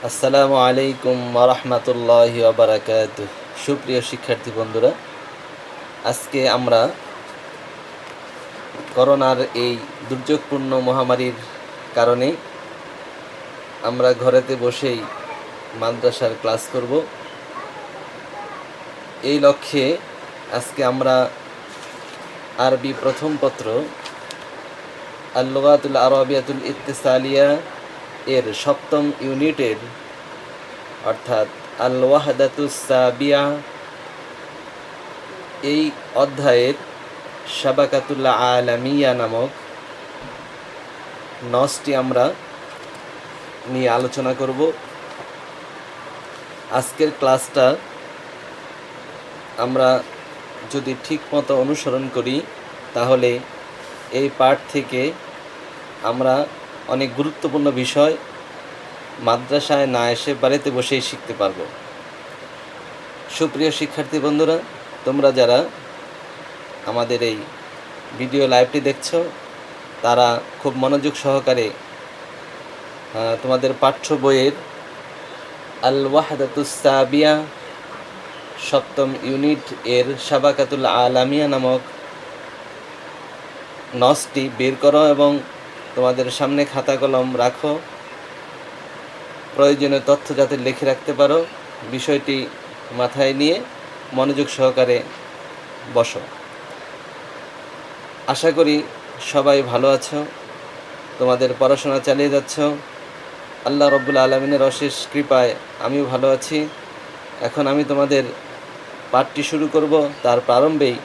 আসসালামু আলাইকুম ওয়া রাহমাতুল্লাহি ওয়া বারাকাতুহু। সুপ্রিয় শিক্ষার্থী বন্ধুরা, আজকে আমরা করোনার এই দুর্যোগপূর্ণ মহামারীর কারণে আমরা ঘরেতে বসেই মাদ্রাসার ক্লাস করব। এই লক্ষ্যে আজকে আমরা আরবি প্রথম পত্র আল লুগাতুল আরাবিয়াতুল ইত্তিসালিয়া এর সপ্তম ইউনিটের অর্থাৎ আল ওয়াহদাতুস সাবিয়া এই অধ্যায়ের শাবাকাতুল আলামিয়া নামক নসটি আমরা নিয়ে আলোচনা করব। আজকের ক্লাসটা আমরা যদি ঠিকমতো অনুসরণ করি তাহলে এই পাঠ থেকে আমরা অনেক গুরুত্বপূর্ণ বিষয় মাদ্রাসায় না এসে বাড়িতে বসেই শিখতে পারবো। সুপ্রিয় শিক্ষার্থী বন্ধুরা, তোমরা যারা আমাদের এই ভিডিও লাইভটি দেখছো তারা খুব মনোযোগ সহকারে তোমাদের পাঠ্য বইয়ের আল ওয়াহদাতুস সাবিয়া সপ্তম ইউনিট এর শাবাকাতুল আলামিয়া নামক নসটি বের করো এবং তোমাদের সামনে খাতা কলম রাখো। প্রয়োজনীয় তথ্য যাতে লিখে রাখতে পারো, বিষয়টি মাথায় নিয়ে মনোযোগ সহকারে বসো। আশা করি সবাই ভালো আছো, তোমাদের পড়াশোনা চালিয়ে যাচ্ছ। আল্লাহ রব্বুল আলমিনের অশেষ কৃপায় আমিও ভালো আছি। এখন আমি তোমাদের পাঠটি শুরু করব। তার প্রারম্ভেই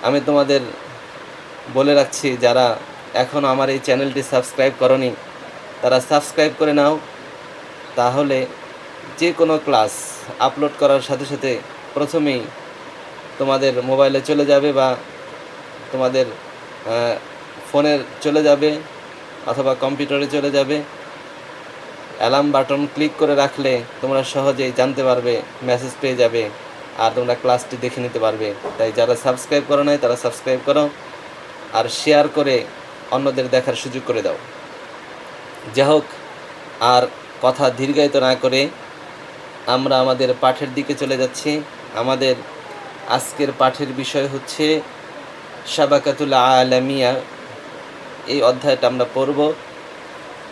আমি তোমাদের বলে রাখছি, যারা এখন আমার এই চ্যানেলটি সাবস্ক্রাইব করনি তারা সাবস্ক্রাইব করে নাও। তাহলে যে কোনো ক্লাস আপলোড করার সাথে সাথে প্রথমেই তোমাদের মোবাইলে চলে যাবে বা তোমাদের ফোনের চলে যাবে অথবা কম্পিউটারে চলে যাবে। অ্যালার্ম বাটন ক্লিক করে রাখলে তোমরা সহজেই জানতে পারবে, মেসেজ পেয়ে যাবে আর তোমরা ক্লাসটি দেখে নিতে পারবে। তাই যারা সাবস্ক্রাইব করো নাই তারা সাবস্ক্রাইব করো আর শেয়ার করে অন্যদের দেখার সুযোগ করে দাও। যাই হোক, আর কথা দীর্ঘায়িত না করে আমরা আমাদের পাঠের দিকে চলে যাচ্ছি। আমাদের আজকের পাঠের বিষয় হচ্ছে শাবাকাতুল আলামিয়া। এই অধ্যায়টা আমরা পড়ব।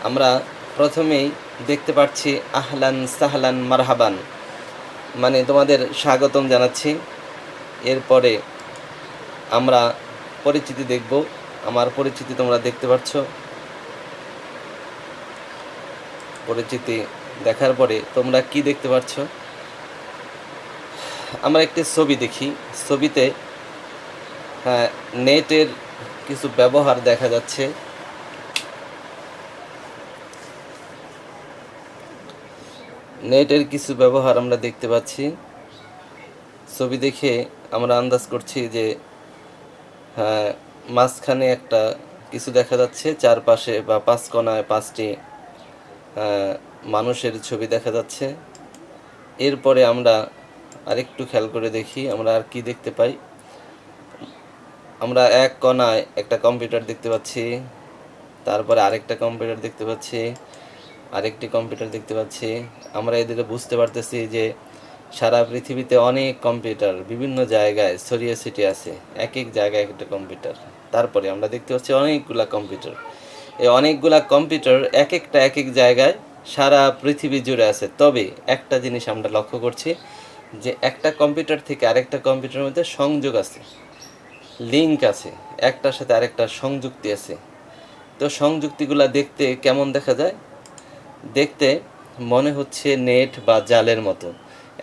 আমরা প্রথমেই দেখতে পাচ্ছি আহলান সাহলান মারহাবান, মানে তোমাদের স্বাগতম জানাচ্ছি। এরপরে আমরা পরিচিতি দেখব। আমার পরিচিতি তোমরা দেখতে পাচ্ছ। পরিচিতি দেখার পরে তোমরা কি দেখতে পাচ্ছ? আমরা একটি ছবি দেখি। ছবিতে নেটের কিছু ব্যবহার দেখা যাচ্ছে। নেটের কিছু ব্যবহার আমরা দেখতে পাচ্ছি। ছবি দেখে আমরা আন্দাজ করছি যে মাঝখানে একটা কিছু দেখা যাচ্ছে, চারপাশে বা পাঁচ কোণায় পাঁচটি মানুষের ছবি দেখা যাচ্ছে। এরপরে আমরা আরেকটু খেয়াল করে দেখি আমরা আর কি দেখতে পাই। আমরা এক কোণায় একটা কম্পিউটার দেখতে পাচ্ছি, তারপরে আরেকটা কম্পিউটার দেখতে পাচ্ছি, আরেকটি কম্পিউটার দেখতে পাচ্ছি। আমরা এদিকে বুঝতে পারতেছি যে সারা পৃথিবীতে অনেক কম্পিউটার বিভিন্ন জায়গায় ছড়িয়ে ছিটিয়ে আছে, এক এক জায়গায় একটা কম্পিউটার। তারপরে আমরা দেখতে পাচ্ছি অনেকগুলা কম্পিউটার। এই অনেকগুলা কম্পিউটার এক একটা এক এক জায়গায় সারা পৃথিবী জুড়ে আছে। তবে একটা জিনিস আমরা লক্ষ্য করছি যে একটা কম্পিউটার থেকে আরেকটা কম্পিউটারের মধ্যে সংযোগ আছে, লিঙ্ক আছে, একটার সাথে আরেকটা সংযুক্তি আছে। তো সংযুক্তিগুলা দেখতে কেমন দেখা যায়? দেখতে মনে হচ্ছে নেট বা জালের মতো।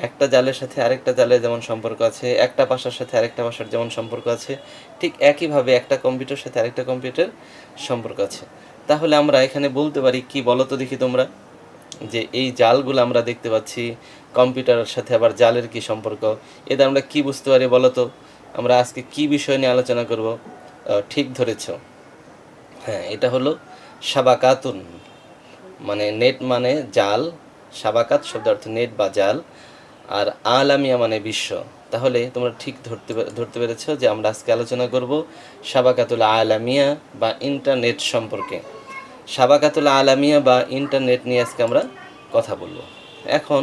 একটা জালের সাথে আরেকটা জালের যেমন সম্পর্ক আছে, একটা ভাষার সাথে আরেকটা ভাষার যেমন সম্পর্ক আছে, ঠিক একইভাবে একটা কম্পিউটার সাথে আরেকটা কম্পিউটার সম্পর্ক আছে। তাহলে আমরা এখানে বলতে পারি কি, বলো তো দেখি তোমরা, যে এই জালগুলো আমরা দেখতে পাচ্ছি, কম্পিউটারের সাথে আবার জালের কি সম্পর্ক, এতে আমরা কি বুঝতে পারি বলো তো? আমরা আজকে কি বিষয় নিয়ে আলোচনা করব? ঠিক ধরেছ, হ্যাঁ, এটা হলো শাবাকাতুন, মানে নেট মানে জাল, শাবাকাত শব্দ অর্থ নেট বা জাল, আর আলামিয়া মানে বিশ্ব। তাহলে তোমরা ঠিক ধরতে পেরেছ যে আমরা আজকে আলোচনা করব শাবাকাতুল আলামিয়া বা ইন্টারনেট সম্পর্কে। শাবাকাতুল আলামিয়া বা ইন্টারনেট নিয়ে আজকে আমরা কথা বলবো। এখন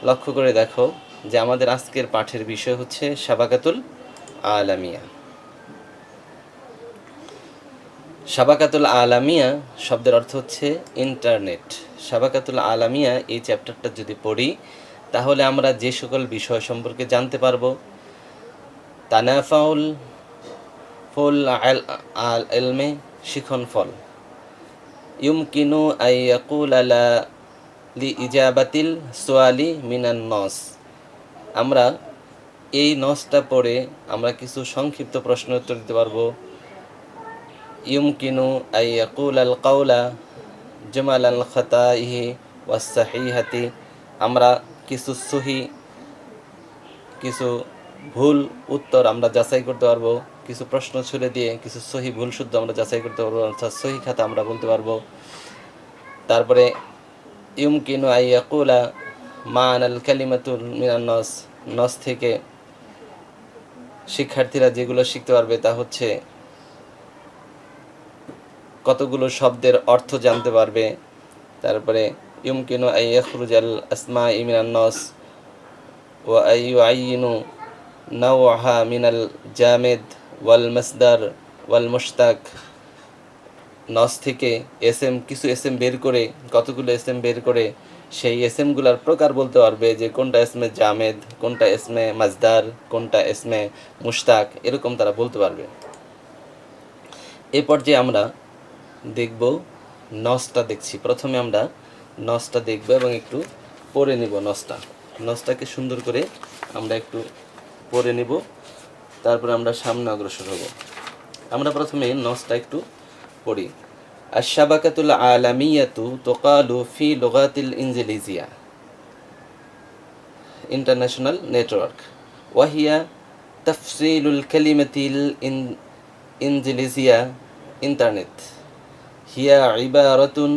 লক্ষ্য করে দেখো যে আমাদের আজকের পাঠের বিষয় হচ্ছে সাবাকাতুল আলামিয়া। সাবাকাতুল আলামিয়া শব্দের অর্থ হচ্ছে ইন্টারনেট। সাবাকাতুল আলামিয়া এই চ্যাপ্টারটা যদি পড়ি তাহলে আমরা যে সকল বিষয় সম্পর্কে জানতে পারবো, তানাফাউল ফুল আল এলমে, শিখন ফল, ইউমকিনু আইয়াকুল আলা লি ইজাবাতিল সোয়ালি মিনান নস। আমরা এই নসটা পড়ে আমরা কিছু সংক্ষিপ্ত প্রশ্ন উত্তর দিতে পারবো। ইউমকিনু আইয়াকুল আল কাউলা জমাল আল খাতাইহি ওয়াসাহিহাতি, আমরা কিছু সহি কিছু ভুল উত্তর আমরা যাচাই করতে পারবো। কিছু প্রশ্ন ছুড়ে দিয়ে কিছু সহি ভুল শুদ্ধ আমরা যাচাই করতে পারবো, অর্থাৎ সহি খাতা আমরা বলতে পারবো। তারপরে ইউমকিনু আইয়াকুলা মান আল কালিমাতুল মিনান নস, নস থেকে শিক্ষার্থীরা যেগুলো শিখতে পারবে তা হচ্ছে কতগুলো শব্দের অর্থ জানতে পারবে। তারপরে ইউমকিনু আইয়াখরুজাল আসমা মিনান নস ওয়া আইয়ুআইয়িনু নাওহা মিনাল জামেদ ওয়াল মাসদার ওয়াল মুশতাক, নস থেকে কিছু এসএম বের করে, কতগুলো এসএম বের করে সেই এসএমগুলার প্রকার বলতে পারবে যে কোনটা এসমে জামেদ, কোনটা এসমে মাজদার, কোনটা এসমে মুশতাক, এরকম তারা বলতে পারবে। এই পর্যায়ে আমরা দেখব নসটা দেখছি। প্রথমে আমরা নসটা দেখব এবং একটু পড়ে নিব। নসটাকে সুন্দর করে আমরা একটু পড়ে নিব, তারপরে আমরা সামনে অগ্রসর হব। আমরা প্রথমে নসটা একটু পড়ি। আশ-শাবাকাতুল আলামিয়াতু তুকালু ফি লুগাতিল ইনজিলিজিয়া, ইন্টারন্যাশনাল নেটওয়ার্ক, ওয়াহিয়া তাফসিলুল কালিমাতিল ইনজিলিজিয়া, ইন্টারনেট, হিয়া ইবারাতুন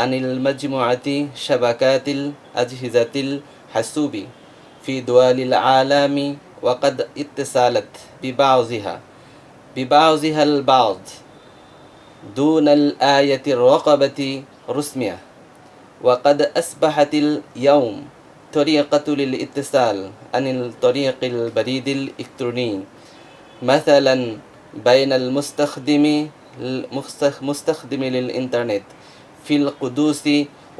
আনিল মাজমুআতি শাবাকাতিল আজহিজাতিল হাসুবি ফি দুয়ালিল আলামি ওয়া ক্বাদ ইত্তাসালাত বিবাযিহাল বা'দ دون الآية الرقبة رسمية، وقد أصبحت اليوم طريقة للاتصال عن الطريق البريد الإلكتروني، مثلا بين المستخدم للإنترنت في القدس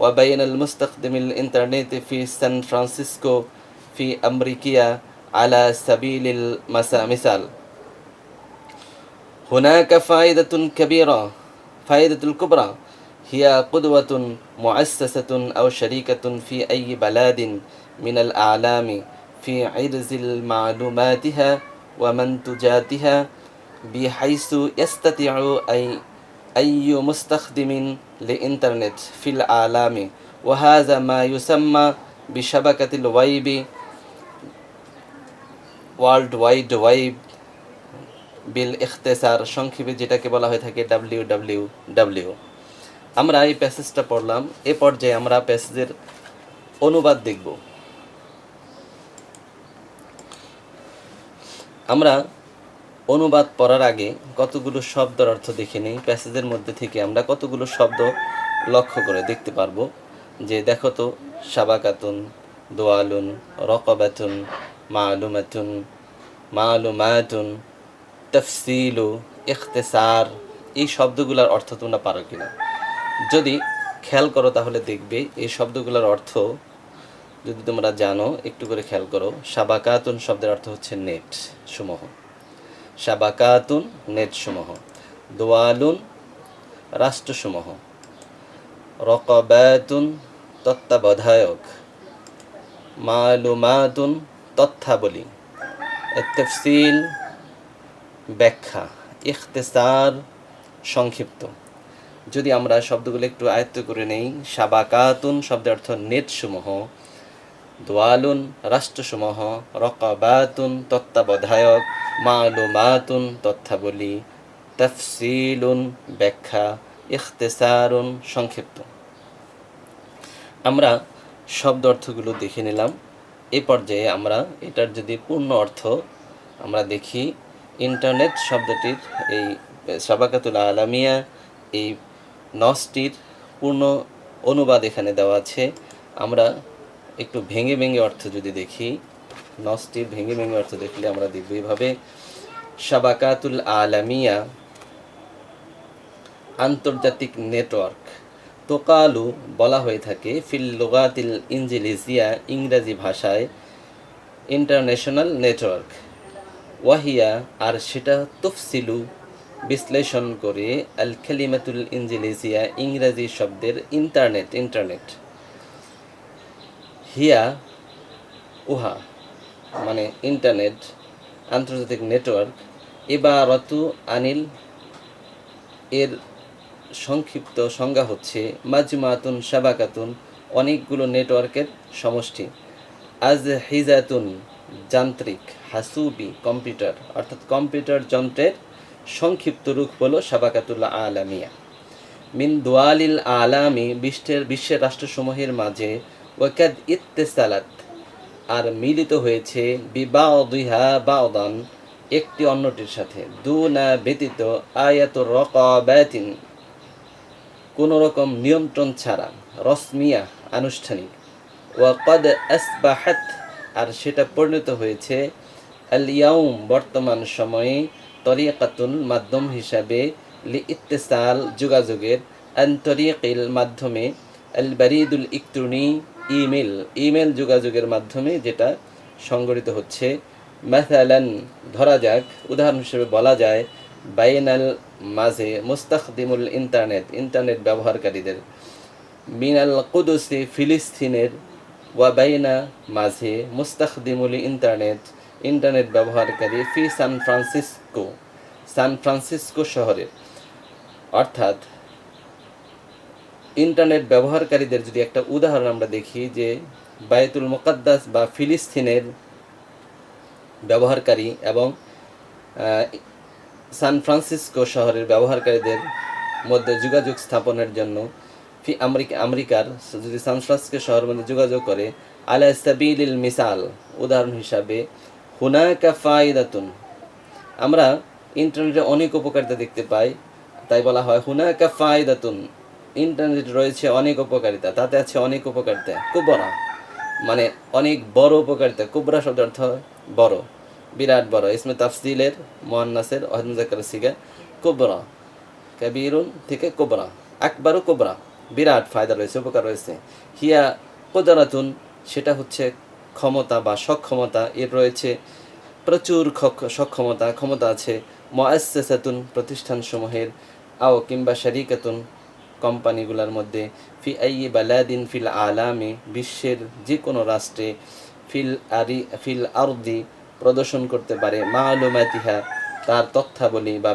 وبين المستخدم للإنترنت في سان فرانسيسكو في أمريكا على سبيل المثال. هناك فائدة الكبرى هي قدوة مؤسسة أو شركة في أي بلد من الأعلام في عرض معلوماتها ومنتجاتها، بحيث يستطيع أي مستخدم للإنترنت في العالم، وهذا ما يسمى بشبكة الويب، ওয়ার্ল্ড ওয়াইড ওয়েব বিল ইখতেসার, সংক্ষেপে যেটাকে বলা হয়ে থাকে WWW। আমরা এই প্যাসেজটা পড়লাম। এ পর্যায়ে আমরা প্যাসেজের অনুবাদ দেখব। আমরা অনুবাদ পড়ার আগে কতগুলো শব্দের অর্থ দেখে নিই। প্যাসেজের মধ্যে থেকে আমরা কতগুলো শব্দ লক্ষ্য করে দেখতে পারবো। যে দেখো তো, শাবাকাতুন, দোয়ালুন, রকবাতুন, মালুমাতুন, তফসিলু, ইখতিসার, এই শব্দগুলোর অর্থ তোমরা পারো কিনা। যদি খেয়াল করো তাহলে দেখবে এই শব্দগুলোর অর্থ যদি তোমরা জানো, একটু করে খেয়াল করো। শাবাকাতুন শব্দের অর্থ হচ্ছে নেট সমূহ, শাবাকাতুন নেট সমূহ, দোয়ালুন রাষ্ট্রসমূহ, রকবাতুন তত্ত্বাবধায়ক, মালুমাতুন তথ্যাবলী, তফসিল ব্যাখ্যা, ইখতিসার সংক্ষিপ্ত। যদি আমরা শব্দগুলো একটু আয়ত্ত করে নেই, শাবাকাতুন শব্দের অর্থ নেট সমূহ, দোয়ালুন রাষ্ট্রসমূহ, রকাবাতুন তত্ত্বাবধায়ক, মালুমাতুন তথ্যাবলী, তফসিলুন ব্যাখ্যা, ইখতিসারুন সংক্ষিপ্ত। আমরা শব্দ অর্থগুলো দেখে নিলাম। এই পর্যায়ে আমরা এটার যদি পূর্ণ অর্থ আমরা দেখি, ইন্টারনেট শব্দটির এই শাবাকাতুল আলামিয়া এই নসটির পূর্ণ অনুবাদ এখানে দেওয়া আছে। আমরা একটু ভেঙে ভেঙে অর্থ যদি দেখি, নসটির ভেঙে ভেঙে অর্থ দেখলে আমরা দেখব এভাবে, শাবাকাতুল আলামিয়া আন্তর্জাতিক নেটওয়ার্ক, তোকালু বলা হয়ে থাকে ফিল লুগাতিল ইনজিলিজিয়া ইংরাজি ভাষায় ইন্টারন্যাশনাল নেটওয়ার্ক, ওয়াহিয়া আর সেটা তফসিলু বিশ্লেষণ করে আল কালিমাতুল ইনজিলিজিয়া ইংরাজি শব্দের ইন্টারনেট হিয়া উহা মানে ইন্টারনেট আন্তর্জাতিক নেটওয়ার্ক, ইবারাতু আনিল এর সংক্ষিপ্ত সংজ্ঞা হচ্ছে মাজমাতুন শাবাকাতুন অনেকগুলো নেটওয়ার্কের সমষ্টি, আজ হিজাতুন যান্ত্রিক, হাসুবি কম্পিউটার অর্থাৎ কম্পিউটার যন্ত্রের সংক্ষিপ্ত রূপ হলো শাবাকাতুল আলামিয়া, মিন দুয়ালিল আলামি বিশ্বের রাষ্ট্রসমূহের মাঝে, ওয়াকাদ ইত্তেসালাত আর মিলিত হয়েছে, বিবাউদিহা বাউদান একটি অন্যটির সাথে, দুনা ব্যতীত, আয়াতুর রকাবাতিন কোনো রকম নিয়ন্ত্রণ ছাড়া, রসমিয়া আনুষ্ঠানিক, ওয়াকাদ আসবাহাত আর সেটা পরিণত হয়েছে, আল ইয়াউম বর্তমান সময়ে, তরিকাতুন মাধ্যম হিসাবে, লি ইত্তেসাল যোগাযোগের, আন তরিকিল মাধ্যমে, আল বারিদুল ইলেকট্রনি ইমেল যোগাযোগের মাধ্যমে যেটা সংগঠিত হচ্ছে, মাসালান ধরা যাক উদাহরণ হিসেবে বলা যায়, বাইনাল মাঝে, মুস্তাখদিমুল ইন্টারনেট ব্যবহারকারীদের, মিনাল কুদুসি ফিলিস্তিনের, ওয়া বাইনা মাঝে, মুস্তাখদিমুল ইন্টারনেট ব্যবহারকারী, ফি সান ফ্রান্সিসকো শহরের। অর্থাৎ ইন্টারনেট ব্যবহারকারীদের যদি একটা উদাহরণ আমরা দেখি, যে বায়তুল মুকাদ্দাস বা ফিলিস্তিনের ব্যবহারকারী এবং সান ফ্রান্সিসকো শহরের ব্যবহারকারীদের মধ্যে যোগাযোগ স্থাপনের জন্য আমেরিকার যদি সান ফ্রান্সিসকো শহরের মধ্যে যোগাযোগ করে, আলা সাবিলিল মিসাল উদাহরণ হিসাবে, হুনাকা ফায়দাতুন আমরা ইন্টারনেটে অনেক উপকারিতা দেখতে পাই, তাই বলা হয় হুনাকা ফায়দাতুন ইন্টারনেট রয়েছে অনেক উপকারিতা, তাতে আছে অনেক উপকারিতা, কুবরা মানে অনেক বড় উপকারিতা, কুবরা শব্দের অর্থ বড়, বিরাট বড়, ইসমে তাফসিলের মুআন্নাসের মুযাক্কার সিগা কুবরা, কাবীরুন থেকে কুবরা, আকবারু কুবরা বিরাট ফায়দা রয়েছে, উপকার রয়েছে, হিয়া কুদরাতুন সেটা হচ্ছে ক্ষমতা বা সক্ষমতা, এর রয়েছে প্রচুর ক্ষমতা আছে, মুআসসাসাতুন প্রতিষ্ঠানসমূহের, আও কিংবা শারিকাতুন কোম্পানিগুলোর মধ্যে, ফি আইয়ি বালাদিন ফিল আলামে বিশ্বের যে কোনো রাষ্ট্রে, ফিল আরদি প্রদর্শন করতে পারে, মালুমাতিহা তার তথ্যাবলী বা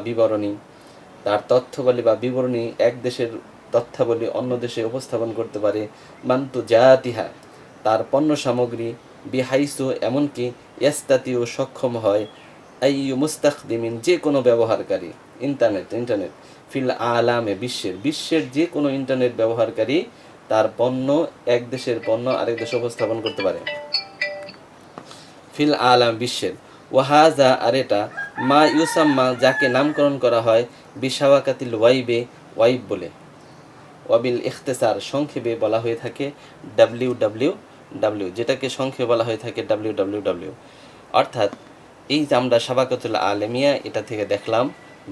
বিবরণী, এক দেশের তথ্যাবলী অন্য দেশে উপস্থাপন করতে পারে, মান্তু জাতিহা তার পণ্য সামগ্রী, বিহাইসু এমনকি ইয়াস্তাতিও সক্ষম হয়, আইয়ু মুস্তাখদিমিন যে কোনো ব্যবহারকারী, ইন্টারনেট ফিল আলামে বিশ্বের যে কোনো ইন্টারনেট ব্যবহারকারী তার পণ্য এক দেশের পণ্য আরেক দেশে উপস্থাপন করতে পারে, ফিল আলাম বিশ্বের, ওয়াহাজা আর এটা, মা ইউসাম্মা যাকে নামকরণ করা হয়, বিশাওয়াকাতিল ওয়াইব বলে, ওয়াবিল ইখতেসার সংক্ষেপে বলা হয়ে থাকে WWW, যেটাকে সংক্ষেপে বলা হয়ে থাকে WWW। অর্থাৎ এই যে আমরা শাবাকাতুল আলামিয়া এটা থেকে দেখলাম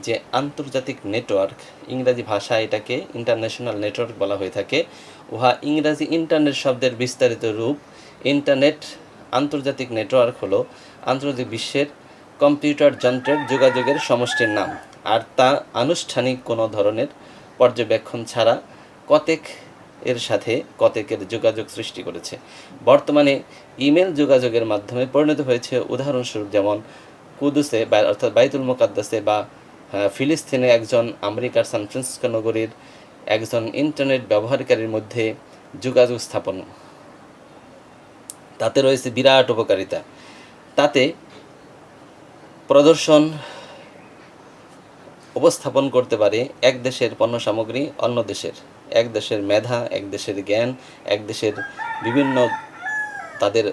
যে আন্তর্জাতিক নেটওয়ার্ক, ইংরাজি ভাষা এটাকে ইন্টারন্যাশনাল নেটওয়ার্ক বলা হয়ে থাকে, উহা ইংরাজি ইন্টারনেট শব্দের বিস্তারিত রূপ। ইন্টারনেট আন্তর্জাতিক নেটওয়ার্ক হলো আন্তর্জাতিক বিশ্বের কম্পিউটার যন্ত্রের যোগাযোগের সমষ্টির নাম, আর তা আনুষ্ঠানিক কোনো ধরনের পর্যবেক্ষণ ছাড়া এর সাথে কতেকের যোগাযোগ সৃষ্টি করেছে। বর্তমানে ইমেল যোগাযোগের মাধ্যমে পরিণত হয়েছে, উদাহরণস্বরূপ যেমন কুদুসে অর্থাৎ বাইতুল মুকাদ্দাসে বা ফিলিস্তিনে একজন আমেরিকার সান ফ্রান্সিসকো নগরীর একজন ইন্টারনেট ব্যবহারকারীর মধ্যে যোগাযোগ স্থাপন, তাতে রয়েছে বিরাট উপকারিতা। তাতে প্রদর্শন উপস্থাপন করতে পারে এক দেশের পণ্য সামগ্রী অন্য দেশের, এক দেশের মেধা, এক দেশের জ্ঞান, এক দেশের বিভিন্ন তাদের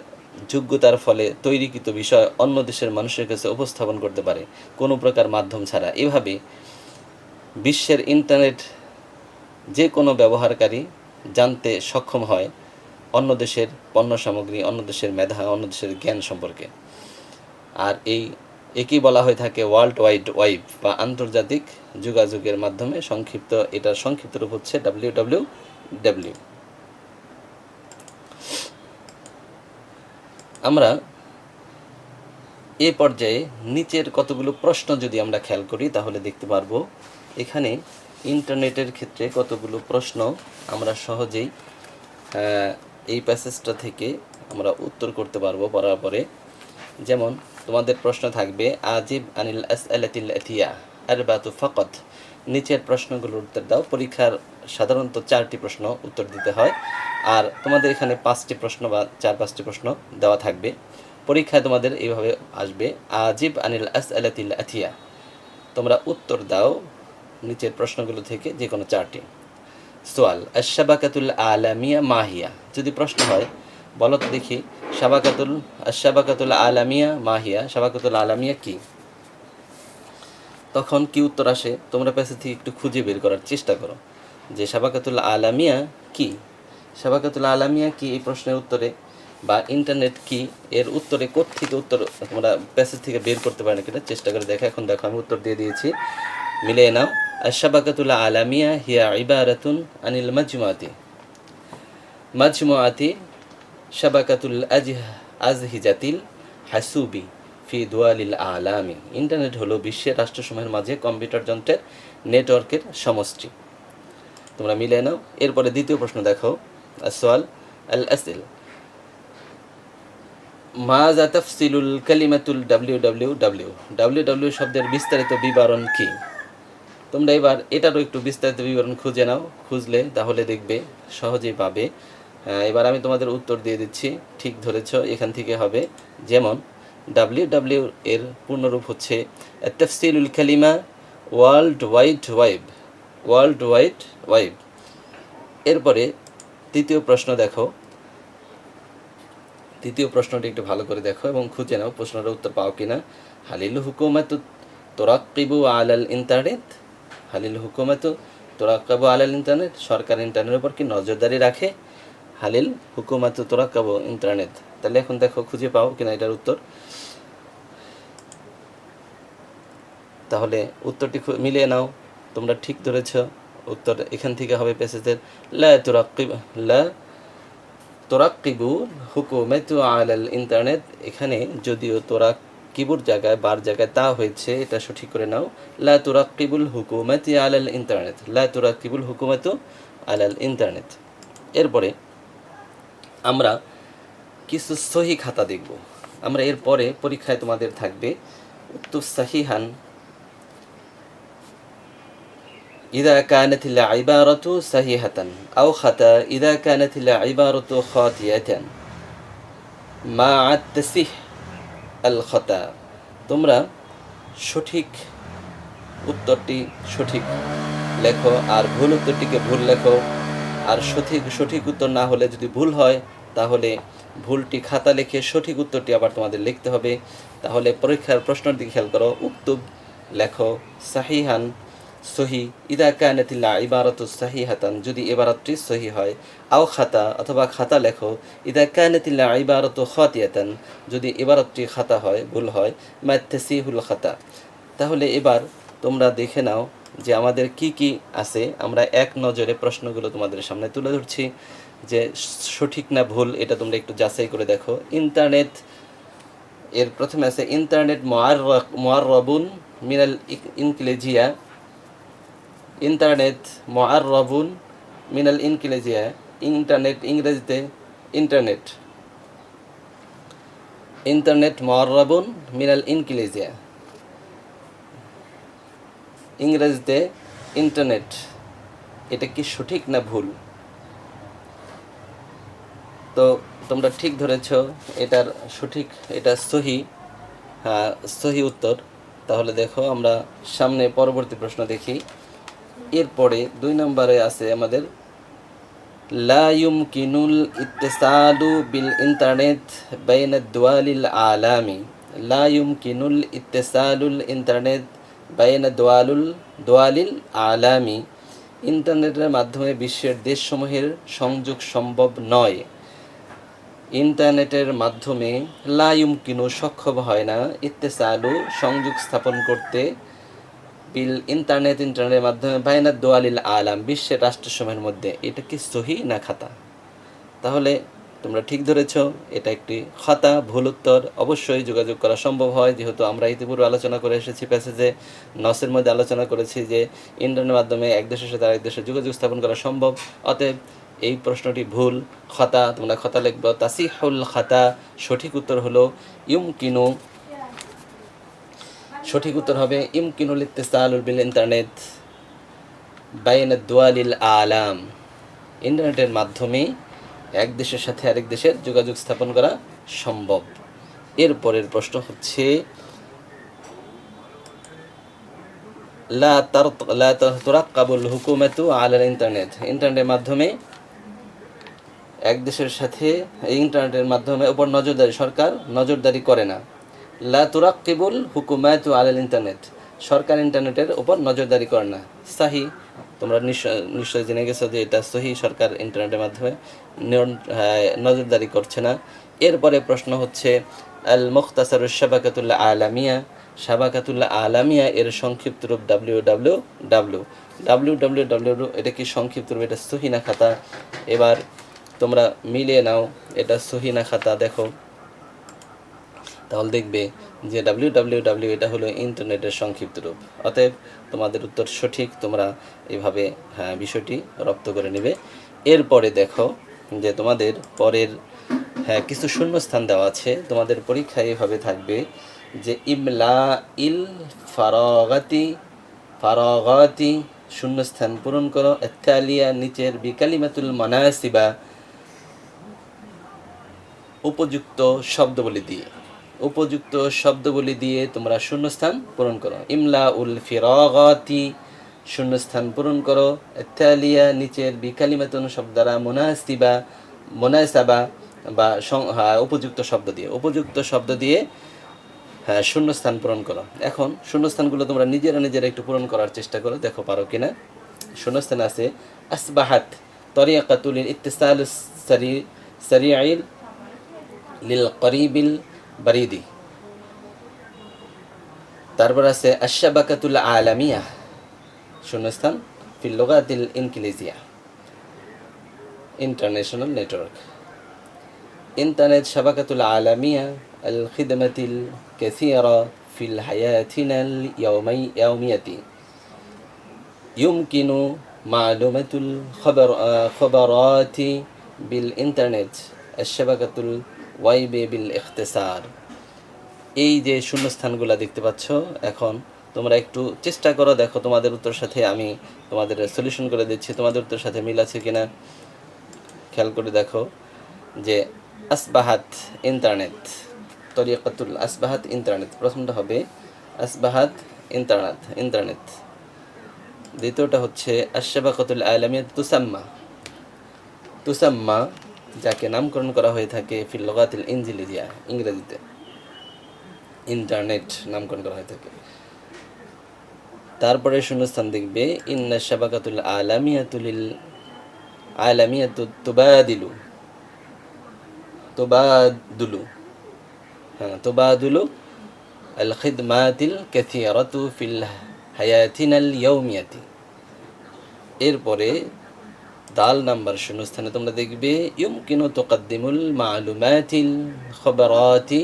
যোগ্যতার ফলে তৈরিকৃত বিষয় অন্য দেশের মানুষের কাছে উপস্থাপন করতে পারে কোনো প্রকার মাধ্যম ছাড়া। এভাবে বিশ্বের ইন্টারনেট যে কোনো ব্যবহারকারী জানতে সক্ষম হয় অন্য দেশের পণ্য সামগ্রী, অন্য দেশের মেধা, অন্য দেশের জ্ঞান সম্পর্কে। আর একেই বলা হয়ে থাকে ওয়ার্ল্ড ওয়াইড ওয়েব বা আন্তর্জাতিক যোগাযোগের মাধ্যমে। এটার সংক্ষিপ্ত রূপ হচ্ছে WWW। আমরা এ পর্যায়ে নিচের কতগুলো প্রশ্ন যদি আমরা খেয়াল করি তাহলে দেখতে পারবো এখানে ইন্টারনেটের ক্ষেত্রে কতগুলো প্রশ্ন আমরা সহজেই এই প্যাসেজটা থেকে আমরা উত্তর করতে পারবো পড়ার পরে। যেমন তোমাদের প্রশ্ন থাকবে আজিব আনিল আসআলাতিল আতিয়া আরবাতু ফাকাত। নিচের প্রশ্নগুলোর উত্তর দাও। পরীক্ষার সাধারণত 4টি প্রশ্ন উত্তর দিতে হয়, আর তোমাদের এখানে 5টি প্রশ্ন বা 4-5টি প্রশ্ন দেওয়া থাকবে। পরীক্ষায় তোমাদের এইভাবে আসবে আজিব আনিল আসআলাতিল আতিয়া, তোমরা উত্তর দাও নিচের প্রশ্নগুলো থেকে যে কোনো 4টি। সোয়াল আশ-শাবাকাতুল আলামিয়া মাহিয়া, যদি প্রশ্ন হয় বলো তো দেখি আশ-শাবাকাতুল আলামিয়া মাহিয়া, শাবাকাতুল আলামিয়া কি? তখন কি উত্তর আসে তোমরা প্যাসেজ থেকে একটু খুঁজে বের করার চেষ্টা করো যে শাবাকাতুল আলামিয়া কি। শাবাকাতুল আলামিয়া কি এই প্রশ্নের উত্তরে বা ইন্টারনেট কি এর উত্তরে কোত্থেকে উত্তর তোমরা প্যাসেজ থেকে বের করতে পারো কিনা চেষ্টা করে দেখো। এখন দেখো আমি উত্তর দিয়ে দিয়েছি, মিলিয়ে নাও। আশ-শাবাকাতুল আলামিয়া হিয়া ইবারাতুন আনিল মাজমুআতি শাবাকাতুল আজহিজাতিল হাসুবি ফি দুয়ালিল আলামি। ইন্টারনেট হলো বিশ্বের রাষ্ট্রসমূহের মাঝে কম্পিউটার যন্ত্রের নেটওয়ার্কের সমষ্টি। তোমরা মিলে নাও। এরপরে দ্বিতীয় প্রশ্ন দেখো, আসওয়াল আল আসিল মাজা তাফসিলুল কালিমাতুল WWW শব্দের বিস্তারিত বিবরণ কি? তোমরা এবার এটারও একটু বিস্তারিত বিবরণ খুঁজে নাও, খুঁজলে তাহলে দেখবে সহজেই পাবে। এবার আমি তোমাদের উত্তর দিয়ে দিচ্ছি, ঠিক ধরেছ, এখান থেকে হবে। যেমন WW এর পূর্ণরূপ হচ্ছে তাফসিলুল কালিমা world wide web, world wide web. এরপরে তৃতীয় প্রশ্ন দেখো, তৃতীয় প্রশ্নটি একটু ভালো করে দেখো এবং খুঁজে নাও প্রশ্নটার উত্তর পাও কিনা। হালিল হুকুমাতু তুরাক্কিবু আলাল ইন্টারনেট, হালিল হুকুমাতু তুরাক্কাবু আলাল ইন্টারনেট, সরকার ইন্টারনেটের উপর কি নজরদারি রাখে? হালিল হুকুমাতু তুরাক্কাবু ইন্টারনেট। তাহলে এখন দেখো খুঁজে পাও কিনা এটার উত্তর। তাহলে উত্তরটি মিলিয়ে নাও, তোমরা ঠিক ধরেছ। উত্তর এখান থেকে হবে প্যাসেজের লা তুরাক্কিবু হুকুমাতু আলাল ইন্টারনেট। এখানে যদিও তুরাক্কিবুর জায়গায় বার জায়গায় তা হয়েছে, এটা সঠিক করে নাও। লা তুরাক্কিবুল হুকুমাতি আলাল ইন্টারনেট, লা তুরাক্কিবুল হুকুমাতু আলাল ইন্টারনেট। এরপরে আমরা কিছু সহি খাতা দেখব। আমরা এরপরে পরীক্ষায় তোমাদের থাকবে উত্তর সাহিহান إذا كانت العبارة صحيحة أو خطأ إذا كانت العبارة خاطئة مع التصحيح الخطأ। তোমরা সঠিক উত্তরটি সঠিক লেখো আর ভুল উত্তরটিকে ভুল লেখো। আর সঠিক উত্তর না হলে যদি ভুল হয় তাহলে ভুলটি খাতা লিখে সঠিক উত্তরটি আবার তোমাদের লিখতে হবে। তাহলে পরীক্ষার প্রশ্নের দিকে খেয়াল করো। উক্তুব লেখো সাহিহান সহি ইদা কানাতিল ইবারাতু সাহিহাতান, যদি ইবারাতটি সহি হয়। আও খাতা, অথবা খাতা লেখো ইদা কানাতিল ইবারাতু খাতিয়াতান, যদি ইবারাতটি খাতা হয়, ভুল হয়। মা তাসিহুল খাতা। তাহলে এবার তোমরা দেখে নাও যে আমাদের কি কি আছে। আমরা এক নজরে প্রশ্নগুলো তোমাদের সামনে তুলে ধরছি যে সঠিক না ভুল এটা তোমরা একটু যাচাই করে দেখো। ইন্টারনেট এর প্রথমে আছে ইন্টারনেট মুআররাবুন মিনাল ইনকিলেজিয়া, ইন্টারনেট মুআররাবুন মিনাল ইনকিলেজিয়া। ইন্টারনেট ইংরেজিতে ইন্টারনেট, ইন্টারনেট মুআররাবুন মিনাল ইনকিলেজিয়া, ইংরেজিতে ইন্টারনেট। এটা কি সঠিক না ভুল? তো তোমরা ঠিক ধরেছ, এটার সঠিক, এটা সহি, হ্যাঁ সহি উত্তর। তাহলে দেখো আমরা সামনে পরবর্তী প্রশ্ন দেখি। এরপরে 2 নম্বরে আছে আমাদের লা ইউমকিনুল ইত্তিসালু বিল ইন্টারনেট বাইনা দুয়ালিল আলামি, লা ইউমকিনুল ইত্তিসালুল ইন্টারনেট বাইনা দুয়ালিল আলামি ইন্টারনেটের মাধ্যমে বিশ্বের দেশসমূহের সংযোগ সম্ভব নয়। ইন্টারনেটের মাধ্যমে লা ইউমকিনু সক্ষম হয় না ইত্তেসালু সংযোগ স্থাপন করতে বিল ইন্টারনেটের মাধ্যমে বাইনাদ দোয়ালিল আলাম বিশ্বের রাষ্ট্রসমূহের মধ্যে। এটা কি সহি না খাতা? তাহলে তোমরা ঠিক ধরেছ, এটা একটি খাতা, ভুল উত্তর। অবশ্যই যোগাযোগ করা সম্ভব হয়, যেহেতু আমরা ইতিপূর্বে আলোচনা করে এসেছি প্যাসেজে, নসের মধ্যে আলোচনা করেছি যে ইন্টারনেটের মাধ্যমে এক দেশের সাথে আরেক দেশে যোগাযোগ স্থাপন করা সম্ভব। অতএব এই প্রশ্নটি ভুল, খাতা। তোমরা খাতা লিখব। তাসিহুল খাতা, সঠিক উত্তর হলো ইউমকিনু। সঠিক উত্তর হবে ইমকিনুল ইত্তিসালুল বিল ইন্টারনেট বাইনাদ দুয়ালিল আলাম। ইন্টারনেটের মাধ্যমে এক দেশের সাথে আরেক দেশের যোগাযোগ স্থাপন করা সম্ভব। এরপরের প্রশ্ন হচ্ছে লা তুরাক্কাবুল হুকুমাতু আলাল ইন্টারনেট। ইন্টারনেটের মাধ্যমে এক দেশের সাথে ইন্টারনেটের মাধ্যমে উপর নজরদারি, সরকার নজরদারি করে না। লা তুরাক্কিবুল হুকুমাতু আলাল ইন্টারনেট, সরকার ইন্টারনেটের উপর নজরদারি করে না। সাহি, তোমরা নিশ্চয় জেনে গেছো যে এটা সহি, সরকার ইন্টারনেটের মাধ্যমে নজরদারি করছে না। এরপরে প্রশ্ন হচ্ছে আল মুখতাসারুশ শাবাকাতুল আলামিয়া। শাবাকাতুল আলামিয়া এর সংক্ষিপ্ত রূপ www। এটা কি সংক্ষিপ্ত রূপ? এটা সহি না খাতা? এবার তোমরা মিলিয়ে নাও এটা সহি না খাতা। দেখো, তাহলে দেখবে যে www এটা হলো ইন্টারনেটের সংক্ষিপ্ত রূপ। অতএব তোমাদের উত্তর সঠিক। তোমরা এভাবে বিষয়টি রপ্ত করে নেবে। এরপরে দেখো যে তোমাদের পরের কিছু শূন্যস্থান দেওয়া আছে। তোমাদের পরীক্ষায় এভাবে থাকবে যে ইমলা ইল ফারাগাতি শূন্যস্থান পূরণ করো। আত্তালিয়া নিচের বিকালিমাতুল মানাসিবা উপযুক্ত শব্দবলী দিয়ে তোমরা শূন্যস্থান পূরণ করো। ইমলা উল ফিরাগাতি শূন্যস্থান পূরণ করো। আত্তালিয়া নিচের বিকালিমাতুন শব্দ দ্বারা মুনাসাবা বা উপযুক্ত শব্দ দিয়ে শূন্যস্থান পূরণ করো। এখন শূন্যস্থানগুলো তোমরা নিজেরা একটু পূরণ করার চেষ্টা করো, দেখো পারো কিনা। শূন্যস্থান আছে আসবাহাত তরিকাতুল ইত্তিসাল সারিআইল লিল করিবিল বারিদি। তারপর আছে আশবাকাতুল আলামিয়া শূন্যস্থান feel লুগাতিল ইনকিলিজিয়া international network. Internet শাবাকাতুল Alamia আল খিদমাতিল কাসীরা ফিল হায়াতিনাল ইয়াউমিয়াতি ইউমকিনু মালুমাতুল খবরাতি বিল ইন্টারনেট আশবাকাতুল ওয়াইবে বিল ইখতিসার। এই যে শূন্যস্থানগুলো দেখতে পাচ্ছ, এখন তোমরা একটু চেষ্টা করো, দেখো তোমাদের উত্তর সাথে আমি তোমাদের সলিউশন করে দিচ্ছি, তোমাদের উত্তর সাথে মিল আছে কিনা খেয়াল করে দেখো। যে আসবাহাত ইন্টারনেট, তরিকাতুল আসবাহাত ইন্টারনেট, প্রথমটা হবে আসবাহাত ইন্টারনেট। দ্বিতীয়টা হচ্ছে আশবাকাতুল আলামিয়া তুসাম্মা যাকে নামকরণ করা হয়ে থাকে ফিল লুগাতিল ইনজিলিজিয়া ইংরেজিতে ইন্টারনেট নামকরণ করা হয়ে থাকে। তারপরে শূন্যস্থান দেখবে ইন্না শাবাকাতুল আলামিয়াতু তুবাদুলু আল খিদমাতিল কাসীরাতু ফিল হায়াতিনাল ইয়াউমিয়াতি। এরপরে দাল নাম্বার শূন্যস্থানে তোমরা দেখবে ইউমকিনু তুকাদ্দিমুল মালুমাতিল খবরাতি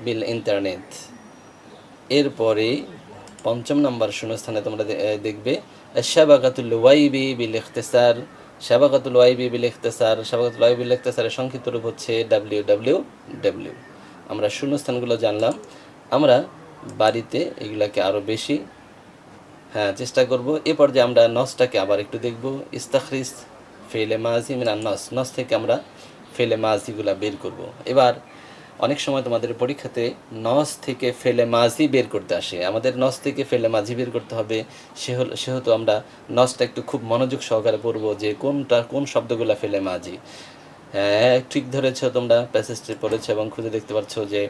বিল ইন্টারনেট। এরপরে পঞ্চম নাম্বার শূন্যস্থানে তোমরা দেখবে শাবাকাতুল ওয়াইবি বিল ইখতিসার। শাবাকাতুল ওয়াইবি বিল ইখতিসারের সংক্ষিপ্ত রূপ হচ্ছে www। আমরা শূন্যস্থানগুলো জানলাম, আমরা বাড়িতে এগুলাকে আরও বেশি চেষ্টা করব। এ পর্যায়ে আমরা নসটাকে আবার একটু দেখব। ইস্তাখরিজ ফেলে মাজি মিনান নস থেকে আমরা ফেলে মাজিগুলা বের করব। এবার অনেক সময় তোমাদের পরীক্ষাতে নস থেকে ফেলে মাজি বের করতে আসে, আমাদের নস থেকে ফেলে মাজি বের করতে হবে। সেহেতু আমরা নসটা একটু খুব মনোযোগ সহকারে পড়ব যে কোন শব্দগুলো ফেলে মাজি। ঠিক ধরেছ, তোমরা প্যাসেজটি পড়েছ এবং খুঁজে দেখতে পাচ্ছ যে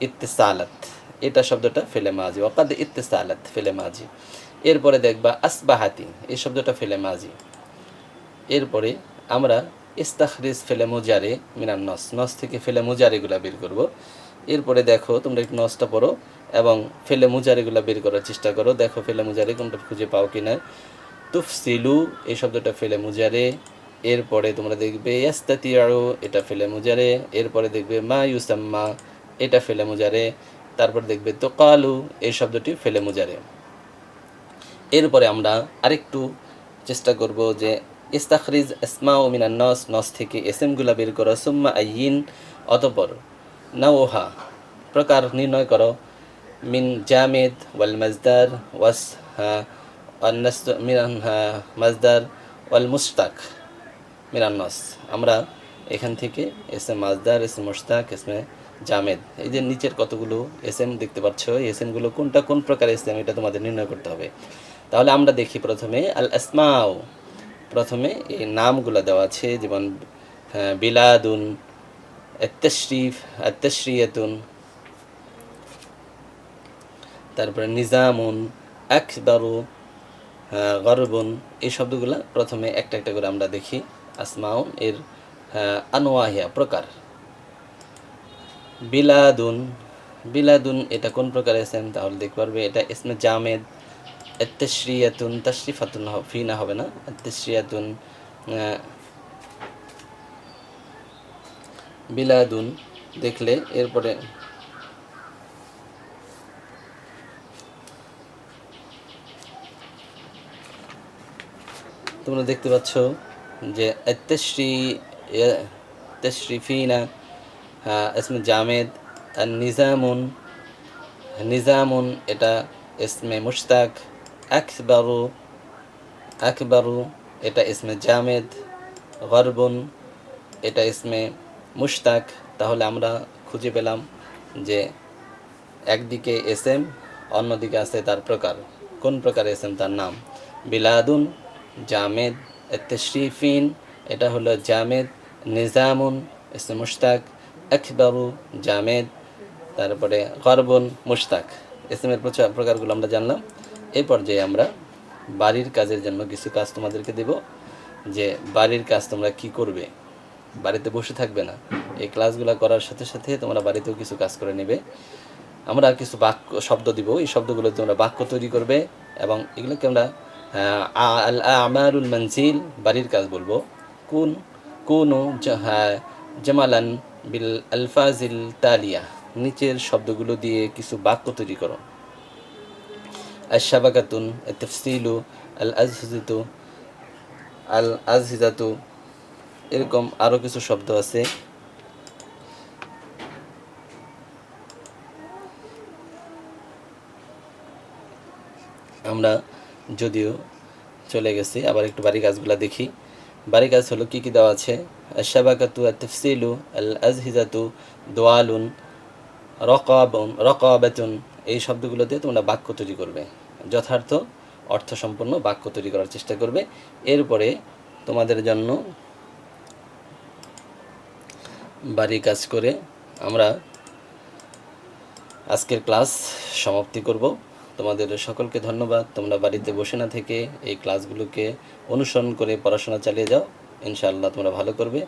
ইত্তিসালাত, এটা শব্দটা ফেলে মাজি। ওয়াকাদ ইত্তিসালাত ফেলে মাজি। এরপরে দেখবা আসবাহাতি, এই শব্দটা ফেলে মাজি। এরপরে আমরা ইস্তাখরিজ ফেলে মুজারে মিনান নস, নস থেকে ফেলে মুজারিগুলা বের করব। এরপরে দেখো তোমরা একটু নসটা পড়ো এবং ফেলে মুজারিগুলা বের করার চেষ্টা করো, দেখো ফেলে মুজারে কোনটা খুঁজে পাও কিনা। তুফসিলু এই শব্দটা ফেলে মুজারে। এরপরে তোমরা দেখবে ইয়াস্তাতিয়াউ, এটা ফেলে মুজারে। এরপরে দেখবে মা ইউসাম্মা, এটা ফেলে মুজারে। তারপর দেখবে তোকালু, এই শব্দটি ফেলে মুজারে। এরপরে আমরা আরেকটু চেষ্টা করব যে ইস্তাখরিজ ইসমা ও মিনান নস, নস থেকে এসএমগুলা বের করো। সুম্মা আইয়িন, অতপর নাওহা প্রকার নির্ণয় করো। মিন জামেদ ওয়াল মাজদার ওয়াস মিনান মাজদার ওয়াল মুস্তাক মিনান নস। আমরা এখান থেকে এসএম মাজদার, এসএম মুস্তাক, এসমে জামেদ, এই যে নিচের কতগুলো এসএম দেখতে পাচ্ছ, এই এসএমগুলো কোনটা কোন প্রকার এসএম এটা তোমাদের নির্ণয় করতে হবে। তাহলে আমরা দেখি প্রথমে আল আসমাউ, প্রথমে এই নামগুলো দেওয়া আছে, যেমন বিলাদুন, আত-তাশরিফ, আত-তাশরিয়াতুন, তারপরে নিজামুন, আকবারু, গরবুন, এই শব্দগুলো প্রথমে একটা একটা করে আমরা দেখি। আসমাউন এর আনওয়াহিয়া প্রকার। বিলাদুন, বিলাদুন এটা কোন প্রকার এসেম, তাহলে দেখতে পারবে এটা ইসমে জামেদ। আত-তাশরিয়াতুন, তাশরিফাতুন ফি না হবে না, আত-তাশরিয়াতুন, বিলাদুন দেখলে এরপরে তোমরা দেখতে পাচ্ছ যে তাশরিফিনা ইসমে জামেদ। আর নিজামুন, নিজামুন এটা ইসমে মুশতাক। আকবারু, আকবারু এটা ইসমে জামেদ। গরবুন এটা ইসমে মুশতাক। তাহলে আমরা খুঁজে পেলাম যে একদিকে এসএম, অন্যদিকে আছে তার প্রকার, কোন প্রকার এসএম তার নাম। বিলাদুন জামেদ, তাশরিফিন এটা হলো জামেদ, নিজামুন ইসমে মুশতাক, আকবারু জামেদ, তারপরে গরবুন মুশতাক। এসএমের প্রকারগুলো আমরা জানলাম। এই পর্যায়ে আমরা বাড়ির কাজের জন্য কিছু কাজ তোমাদেরকে দেব, যে বাড়ির কাজ তোমরা কি করবে, বাড়িতে বসে থাকবে না। এই ক্লাসগুলো করার সাথে সাথে তোমরা বাড়িতেও কিছু কাজ করে নেবে। আমরা কিছু বাক্য শব্দ দিব, এই শব্দগুলো তোমরা বাক্য তৈরি করবে এবং এগুলোকে আমরা আল আমারুল মনজিল বাড়ির কাজ বলবো। কুন, কুনু জামালান বিল আলফাজিল তালিয়া, নিচের শব্দগুলো দিয়ে কিছু বাক্য তৈরি করো। আশ-শাবাকাতুন, আত-তাফসিলু, আল আজহিজাতু, আল আজহিজাতু, এরকম আরও কিছু শব্দ আছে। আমরা যদিও চলে গেছি, আবার একটু বাড়ি কাজগুলো দেখি। বাড়ি কাজ হলো কী কী দেওয়া আছে। আশ-শাবাকাতু, আত-তাফসিলু, আল আজহিজাতু, দোয়ালুন, রকাবুন, রকাবাতুন, এই শব্দগুলো দিয়ে তোমরা বাক্য তৈরি করবে, যথার্থ অর্থসম্পন্ন বাক্য তৈরি করার চেষ্টা করবে। এরপরে তোমাদের জন্য বাড়ি কাজ করে আমরা আজকের ক্লাস সমাপ্তি করব। তোমাদের সকলকে ধন্যবাদ। তোমরা বাড়িতে বসে না থেকে এই ক্লাসগুলোকে অনুসরণ করে পড়াশোনা চালিয়ে যাও, ইনশাআল্লাহ তোমরা ভালো করবে।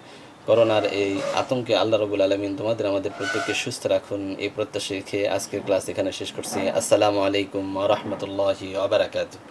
করোনার এই আতঙ্কে আল্লাহ রাব্বুল আলামিন তোমাদের আমাদের প্রত্যেককে সুস্থ রাখুন, এই প্রত্যাশা রেখে আজকের ক্লাস এখানে শেষ করছি। আসসালামু আলাইকুম ওয়া রাহমাতুল্লাহি ওয়া বারাকাতুহু।